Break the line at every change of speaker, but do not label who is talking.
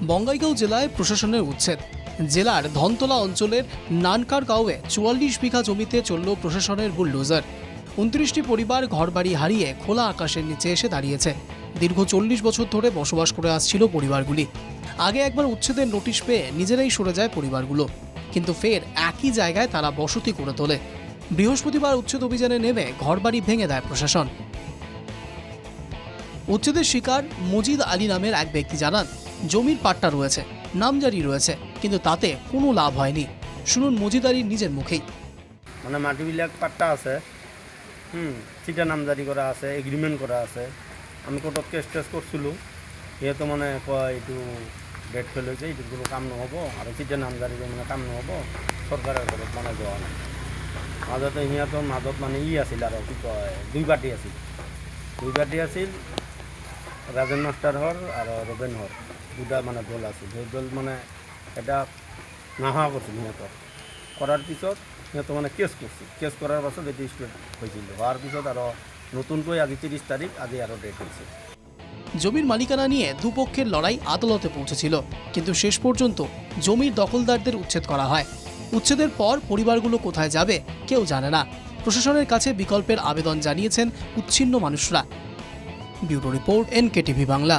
বঙ্গাইগাঁও জেলায় প্রশাসনের উচ্ছেদ। জেলার ধনতলা অঞ্চলের নানকার গাঁওয়ে ৪৪ বিঘা জমিতে চলল প্রশাসনের বুলডোজার। ২৯টি পরিবার ঘরবাড়ি হারিয়ে খোলা আকাশের নিচে এসে দাঁড়িয়েছে। দীর্ঘ ৪০ বছর ধরে বসবাস করে আসছিল পরিবারগুলি। আগে একবার উচ্ছেদের নোটিশ পেয়ে নিজেরাই সরে যায় পরিবারগুলো, কিন্তু ফের একই জায়গায় তারা বসতি করে তোলে। বৃহস্পতিবার উচ্ছেদ অভিযানে নেমে ঘরবাড়ি ভেঙে দেয় প্রশাসন। উচ্ছেদের শিকার মজিদ আলী নামের এক ব্যক্তি জানান, জমির পাট্টা রয়েছে, নামজারি রয়েছে, কিন্তু তাতে কোনো লাভ হয়নি। শুনুন মজিদ আলীর নিজের মুখেই।
মানে মাটিবিলাক পাট্টা আছে, চিঠা নামজারি করা আছে, এগ্রিমেন্ট করা আছে। আমি কোর্টত কেছ টেছ করছিলোঁ, সিহঁতে মানে কয় এইটো ডেট ফেল হৈছে, এইটো কোনো কাম নহ'ব আৰু চিঠা নামজাৰি মানে কাম নহ'ব, চৰকাৰৰ ঘৰত মানে যোৱা নাই। মাজতে সিহঁতৰ মাজত মানে আছিল আৰু কি কয় দুই পাৰ্টি আছিল, ৰাজেন মাষ্টাৰ হৰ আৰু ৰবেন হৰ, দুটা মানে দল আছিল। সেই দল মানে এটা নাহা কৰিছিল সিহঁতৰ। কৰাৰ পিছত সিহঁতে মানে কেছ কৰিছিল, কেছ কৰাৰ পাছত এইটো ষ্টেট হৈছিল। হোৱাৰ পিছত আৰু নতুনকৈ আজি ৩০ তাৰিখ, আজি আৰু ডেট হৈছে।
জমির মালিকানা নিয়ে দুপক্ষের লড়াই আদালতে পৌঁছেছিল, কিন্তু শেষ পর্যন্ত জমির দখলদারদের উচ্ছেদ করা হয়। উচ্ছেদের পর পরিবারগুলো কোথায় যাবে কেউ জানে না। প্রশাসনের কাছে বিকল্পের আবেদন জানিয়েছেন উচ্ছিন্ন মানুষরা। Bureau report, NKTV Bangla.